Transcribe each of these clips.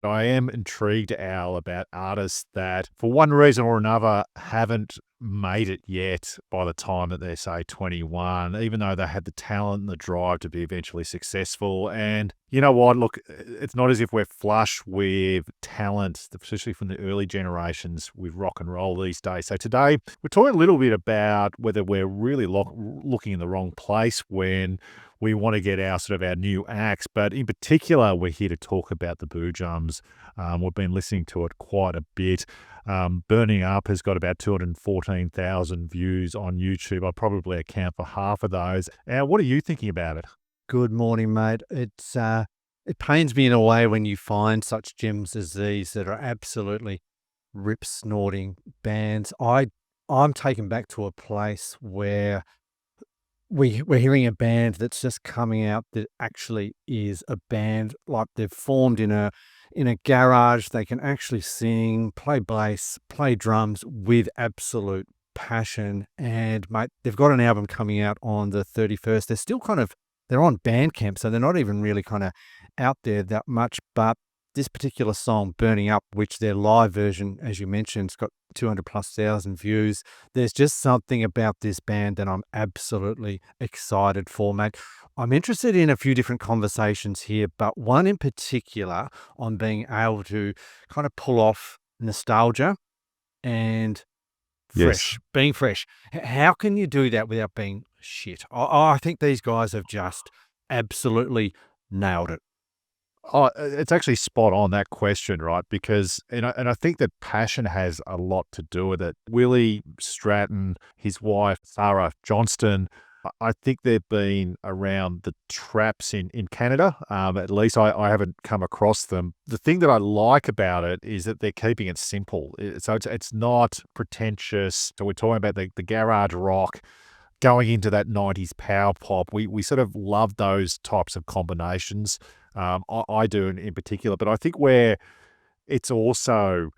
I am intrigued, Al, about artists that, for one reason or another, haven't made it yet by the time that they're, say, 21, even though they had the talent and the drive to be eventually successful. And you know what? Look, it's not as if we're flush with talent, especially from the early generations with rock and roll these days. So today, we're talking a little bit about whether we're really looking in the wrong place when we want to get our sort of our new acts, but in particular, we're here to talk about the Boojums. We've been listening to it quite a bit. Burning Up has got about 214,000 views on YouTube. I probably account for half of those. What are you thinking about it? Good morning, mate. It pains me in a way when you find such gems as these that are absolutely rip snorting bands. I'm taken back to a place where we're hearing a band that's just coming out that actually is a band, like they've formed in a garage. They can actually sing, play bass, play drums with absolute passion. And mate, they've got an album coming out on the 31st. They're on Bandcamp, so they're not even really kind of out there that much. But this particular song, Burning Up, which their live version, as you mentioned, has got 200,000+ views. There's just something about this band that I'm absolutely excited for, mate. I'm interested in a few different conversations here, but one in particular on being able to kind of pull off nostalgia and Yes. being fresh. How can you do that without being shit? I think these guys have just absolutely nailed it. Oh, it's actually spot on, that question, right? Because and I think that passion has a lot to do with it. Willie Stratton, his wife, Sarah Johnston, I think they've been around the traps in Canada. At least I haven't come across them. The thing that I like about it is that they're keeping it simple. So it's not pretentious. So we're talking about the garage rock going into that 90s power pop. We sort of love those types of combinations. I do in particular, but I think where it's also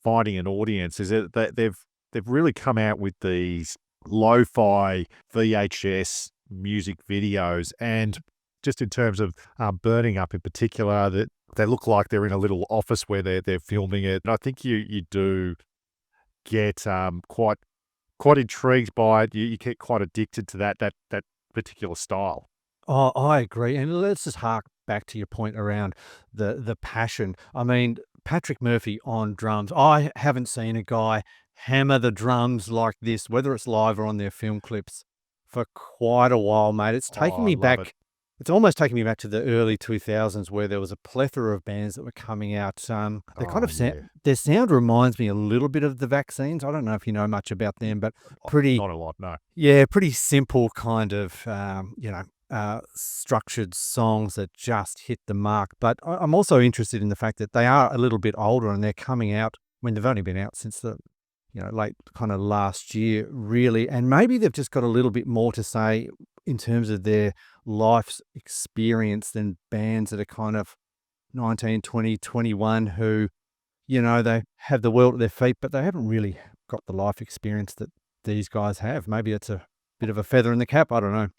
finding an audience is that they've really come out with these lo-fi VHS music videos, and just in terms of Burning Up in particular, that they look like they're in a little office where they're filming it. And I think you do get quite intrigued by it. You get quite addicted to that particular style. Oh, I agree. And let's just hark back to your point around the passion. I mean, Patrick Murphy on drums. I haven't seen a guy hammer the drums like this, whether it's live or on their film clips, for quite a while, mate. It's taking Oh, I me love it. back. It's almost taking me back to the early 2000s where there was a plethora of bands that were coming out. They kind Oh, of yeah. their sound reminds me a little bit of the Vaccines. I don't know if you know much about them, but Oh, pretty not a lot, no. yeah, pretty simple kind of, structured songs that just hit the mark. But I'm also interested in the fact that they are a little bit older and they're coming out when they've only been out since the, late kind of last year, really. And maybe they've just got a little bit more to say in terms of their life's experience than bands that are kind of 19, 20, 21 who, they have the world at their feet, but they haven't really got the life experience that these guys have. Maybe it's a bit of a feather in the cap. I don't know.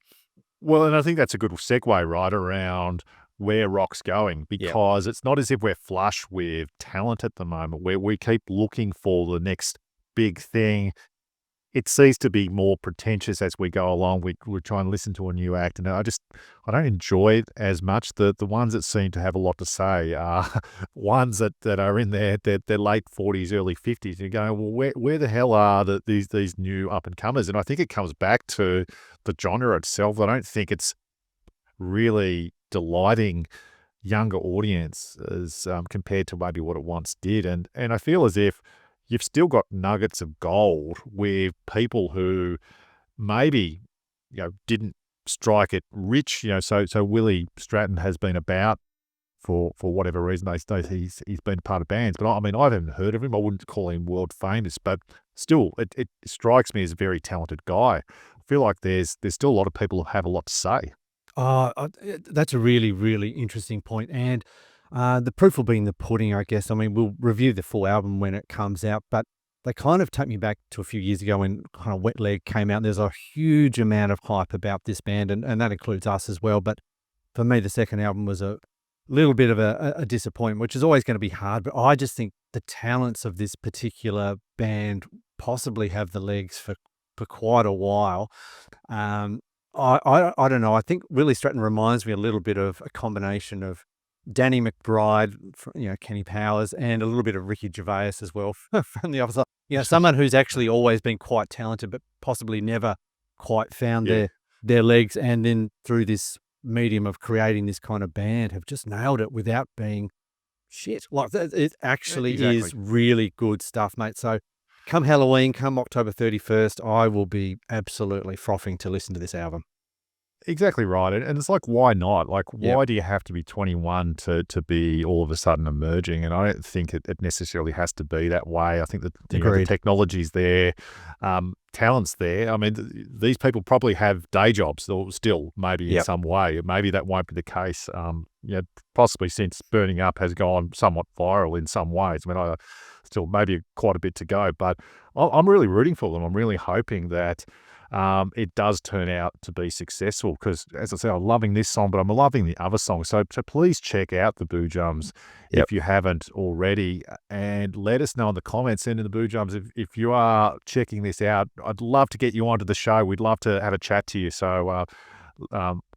Well, and I think that's a good segue, right, around where rock's going, Yeah. because it's not as if we're flush with talent at the moment, where we keep looking for the next big thing. It seems to be more pretentious as we go along. We try and listen to a new act, and I don't enjoy it as much. The ones that seem to have a lot to say are ones that are in their late 40s, early 50s. You go, well, where the hell are these new up and comers? And I think it comes back to the genre itself. I don't think it's really delighting younger audiences compared to maybe what it once did. And I feel as if you've still got nuggets of gold with people who maybe, didn't strike it rich. So Willie Stratton has been about for whatever reason. They say he's been part of bands, but I mean, I haven't heard of him. I wouldn't call him world famous, but still, it strikes me as a very talented guy. I feel like there's still a lot of people who have a lot to say. That's a really, really interesting point, and the proof will be in the pudding, I guess. I mean, we'll review the full album when it comes out, but they kind of take me back to a few years ago when kind of Wet Leg came out. There's a huge amount of hype about this band, and that includes us as well. But for me, the second album was little bit of a disappointment, which is always going to be hard. But I just think the talents of this particular band possibly have the legs for quite a while. I don't know. I think Willie Stratton reminds me a little bit of a combination of Danny McBride, Kenny Powers, and a little bit of Ricky Gervais as well from the other side. Someone who's actually always been quite talented, but possibly never quite found Yeah. their legs, and then through this medium of creating this kind of band have just nailed it without being shit. Like it actually Exactly. is really good stuff, mate. So come Halloween, come October 31st, I will be absolutely frothing to listen to this album. Exactly right. And it's like, why not? Like, Yep. why do you have to be 21 to be all of a sudden emerging? And I don't think it necessarily has to be that way. I think that the Agreed. technology's there, talent's there. I mean, these people probably have day jobs or still, maybe in Yep. some way. Maybe that won't be the case. Possibly since Burning Up has gone somewhat viral in some ways. I mean, I still maybe quite a bit to go, but I'm really rooting for them. I'm really hoping that it does turn out to be successful because, as I said, I'm loving this song, but I'm loving the other songs. So please check out the Boojums Yep. if you haven't already, and let us know in the comments. Send in the Boojums if you are checking this out. I'd love to get you onto the show. We'd love to have a chat to you. So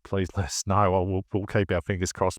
please let us know. We'll keep our fingers crossed